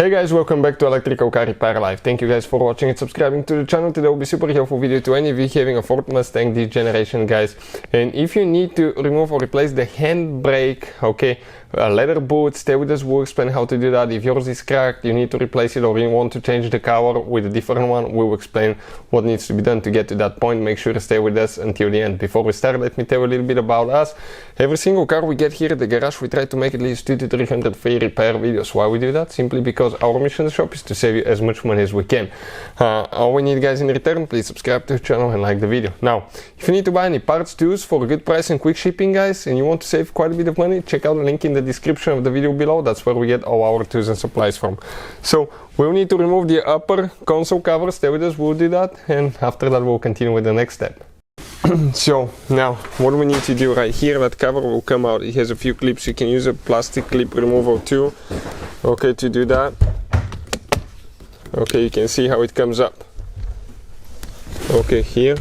Hey guys, welcome back to Electrical Car Repair Live. Thank you guys for watching and subscribing to the channel. Today will be super helpful video to any of you having a Ford Mustang GT generation, guys. And if you need to remove or replace the handbrake, okay, leather boot, stay with us, we'll explain how to do that. If yours is cracked, you need to replace it, or you want to change the cover with a different one, we'll explain what needs to be done to get to that point. Make sure to stay with us until the end. Before we start, let me tell you a little bit about us. Every single car we get here at the garage, we try to make at least 200 to 300 free repair videos. Why we do that? Simply because our mission in the shop is to save you as much money as we can. All we need, guys, in return, please subscribe to the channel and like the video. Now, if you need to buy any parts, tools for a good price and quick shipping, guys, and you want to save quite a bit of money, check out the link in the description of the video below. That's where we get all our tools and supplies from. So we'll need to remove the upper console cover. Stay with us, we'll do that, and after that we'll continue with the next step. So now what we need to do right here, that cover will come out. It has a few clips. You can use a plastic clip removal tool, okay, to do that. Okay, you can see how it comes up. Okay, here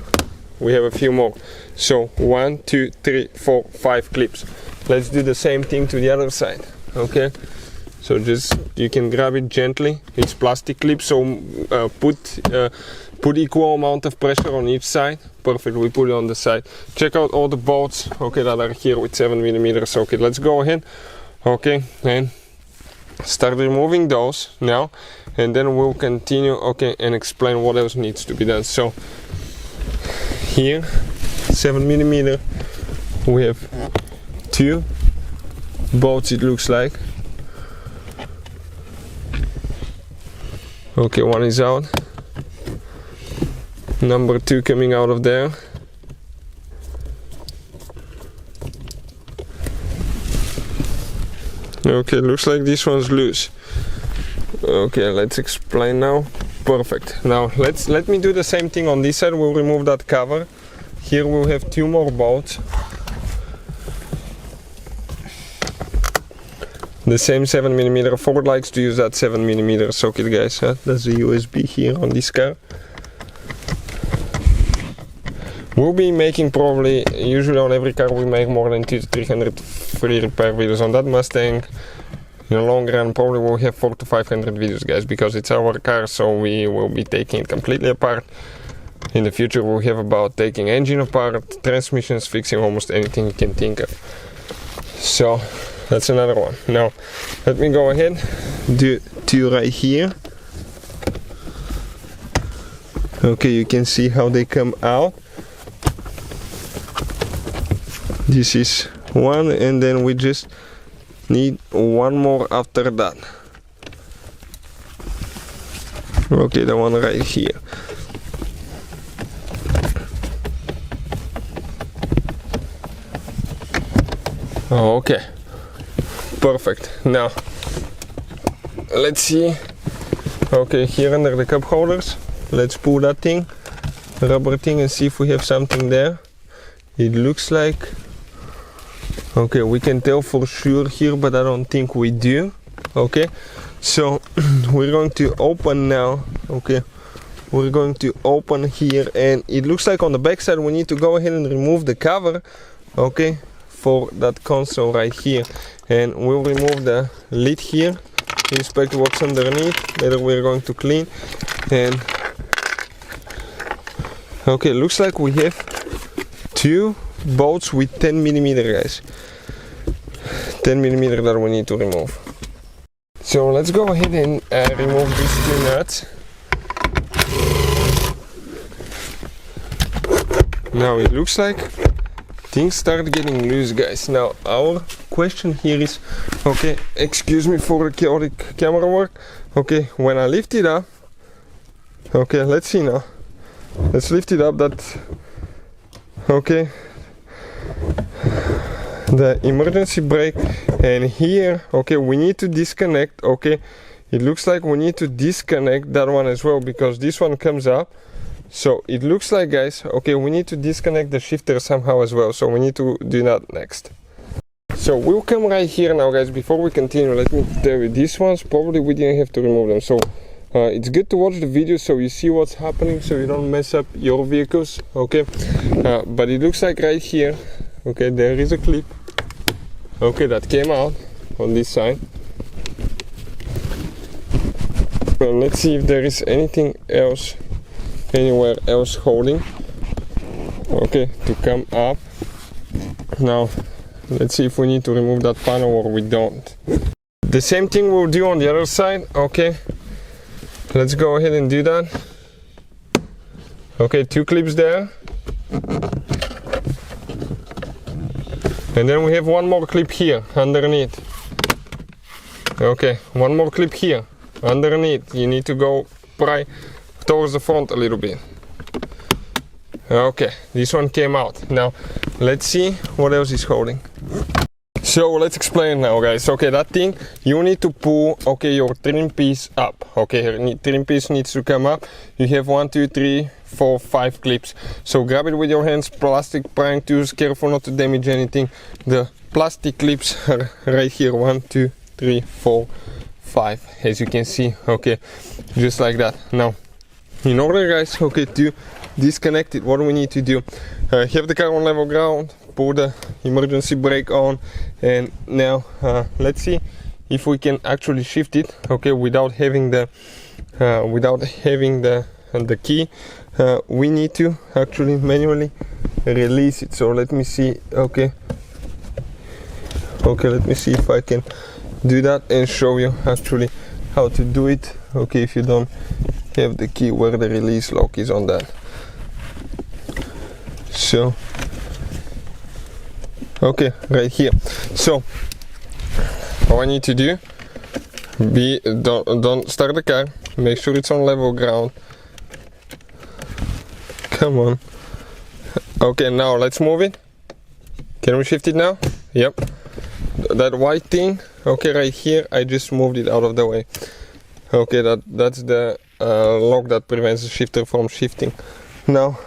we have a few more. So 1, 2, 3, 4, 5 clips. Let's do the same thing to the other side. Okay, so just you can grab it gently. It's plastic clip, so put equal amount of pressure on each side. Perfect, we put it on the side. Check out all the bolts, okay, that are here with 7mm. Okay, let's go ahead, okay, and start removing those now, and then we'll continue, okay, and explain what else needs to be done. So here, 7mm, we have 2 bolts, it looks like. Okay, one is out. Number 2 coming out of there. Okay, looks like this one's loose. Okay, let's explain now. Perfect. Now let me do the same thing on this side. We'll remove that cover. Here we'll have 2 more bolts. The same 7mm. Ford likes to use that 7mm socket, guys. That's the USB here on this car. We'll be making probably, usually on every car we make more than 200 to 300 free repair videos. On that Mustang, in the long run, probably we'll have 400 to 500 videos, guys, because it's our car, so we will be taking it completely apart. In the future we'll have about taking engine apart, transmissions, fixing almost anything you can think of. So that's another one. Now let me go ahead, do 2 right here. Okay, you can see how they come out. This is one, and then we just need one more after that. Okay, the one right here. Okay, perfect. Now let's see. Okay, here under the cup holders, let's pull that thing, rubber thing, and see if we have something there. It looks like, okay, we can tell for sure here, but I don't think we do. Okay, so we're going to open now. Okay, we're going to open here, and it looks like on the back side we need to go ahead and remove the cover, okay, for that console right here. And we'll remove the lid here, inspect what's underneath. Later we're going to clean. And okay, looks like we have 2 bolts with 10mm, guys. 10mm that we need to remove. So let's go ahead and remove these 2 nuts. Now it looks like things start getting loose, guys. Now our question here is, okay, excuse me for the chaotic camera work. Okay, when I lift it up, okay, let's see now. Let's lift it up. That, okay, the emergency brake, and here, okay, we need to disconnect. Okay, it looks like we need to disconnect that one as well, because this one comes up. So it looks like, guys, okay, we need to disconnect the shifter somehow as well, so we need to do that next. So we'll come right here now, guys. Before we continue, let me tell you, these ones probably we didn't have to remove them, so it's good to watch the video so you see what's happening, so you don't mess up your vehicles. Okay, but it looks like right here, okay, there is a clip, okay, that came out on this side. Let's see if there is anything else, anywhere else holding. Okay, to come up. Now, let's see if we need to remove that panel or we don't. The same thing we'll do on the other side. Okay, let's go ahead and do that. Okay, 2 clips there. And then we have one more clip here, underneath. Okay, one more clip here, underneath. You need to go pry towards the front a little bit. Okay, this one came out. Now, let's see what else is holding. So let's explain now, guys. Okay, that thing, you need to pull, okay, your trim piece up. Okay, your trim piece needs to come up. You have 1, 2, 3, 4, 5 clips. So grab it with your hands, plastic prying tools, careful not to damage anything. The plastic clips are right here, 1, 2, 3, 4, 5, as you can see. Okay, just like that. Now, in order, guys, okay, to disconnect it, what do we need to do? Have the car on level ground, put the emergency brake on, and now let's see if we can actually shift it, okay, without having the key. We need to actually manually release it. So let me see. Okay, let me see if I can do that and show you actually how to do it. Okay, if you don't have the key, where the release lock is on that. So okay, right here. So all I need to do, don't start the car, make sure it's on level ground. Come on. Okay, now let's move it. Can we shift it now? Yep. That white thing, okay, right here, I just moved it out of the way. Okay, that's the lock that prevents the shifter from shifting. Now,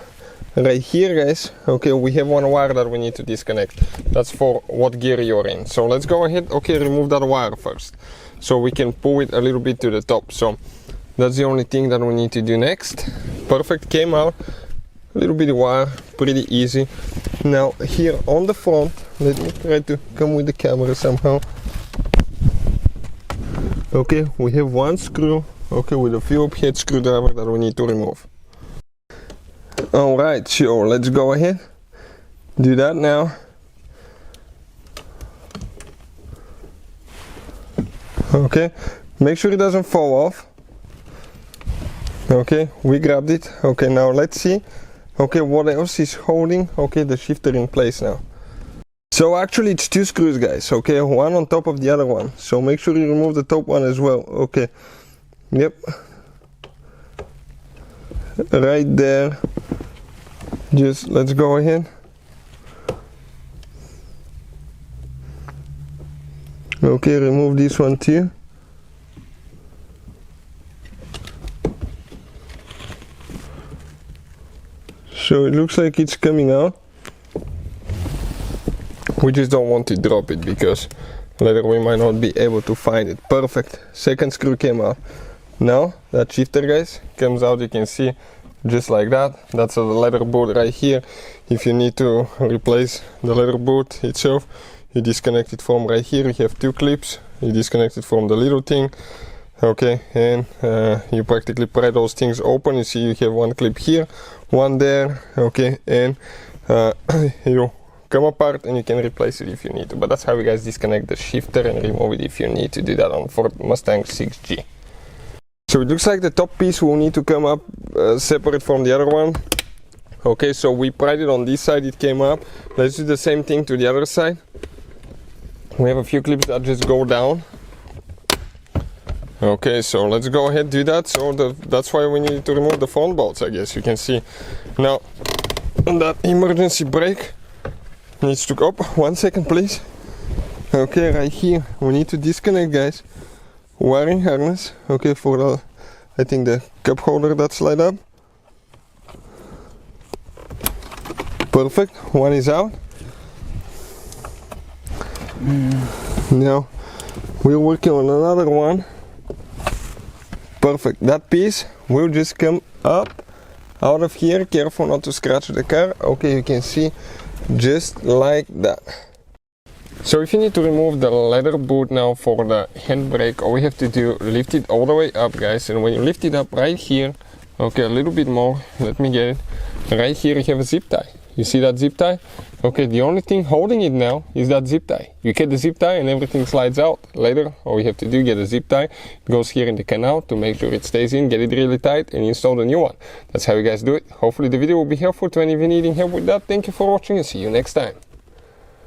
right here, guys, okay, we have one wire that we need to disconnect. That's for what gear you're in. So let's go ahead, okay, remove that wire first, so we can pull it a little bit to the top. So that's the only thing that we need to do next. Perfect, came out. A little bit of wire, pretty easy. Now here on the front, let me try to come with the camera somehow. Okay, we have one screw, okay, with a Phillips head screwdriver that we need to remove. Alright, so let's go ahead, do that now. Okay, make sure it doesn't fall off. Okay, we grabbed it. Okay, now let's see. Okay, what else is holding, okay, the shifter in place now. So actually it's 2 screws, guys, okay, one on top of the other one. So make sure you remove the top one as well. Okay, yep, right there. Just let's go ahead. Okay, remove this one too. So it looks like it's coming out. We just don't want to drop it because later we might not be able to find it. Perfect. Second screw came out. Now that shifter, guys, comes out. You can see just like that. That's a leather boot right here. If you need to replace the leather boot itself, you disconnect it from right here. You have 2 clips. You disconnect it from the little thing. Okay, and you practically pry those things open. You see you have 1 clip here, 1 there. Okay, and you come apart and you can replace it if you need to. But that's how you guys disconnect the shifter and remove it if you need to do that on Ford Mustang 6G. So it looks like the top piece will need to come up separate from the other one. Okay, so we pried it on this side, it came up. Let's do the same thing to the other side. We have a few clips that just go down. Okay, so let's go ahead and do that. So that's why we need to remove the front bolts, I guess. You can see now that emergency brake needs to go up. 1 second, please. Okay, right here we need to disconnect, guys. Wiring harness, okay, for the, I think the cup holder that slide up. Perfect, one is out. Now we're working on another one. Perfect, that piece will just come up out of here. Careful not to scratch the car. Okay, you can see just like that. So if you need to remove the leather boot now for the handbrake, all we have to do, lift it all the way up, guys. And when you lift it up right here, okay, a little bit more, let me get it. Right here you have a zip tie. You see that zip tie? Okay, the only thing holding it now is that zip tie. You get the zip tie and everything slides out. Later, all you have to do, get a zip tie. It goes here in the canal to make sure it stays in, get it really tight, and install the new one. That's how you guys do it. Hopefully the video will be helpful to any of you needing help with that. Thank you for watching and see you next time.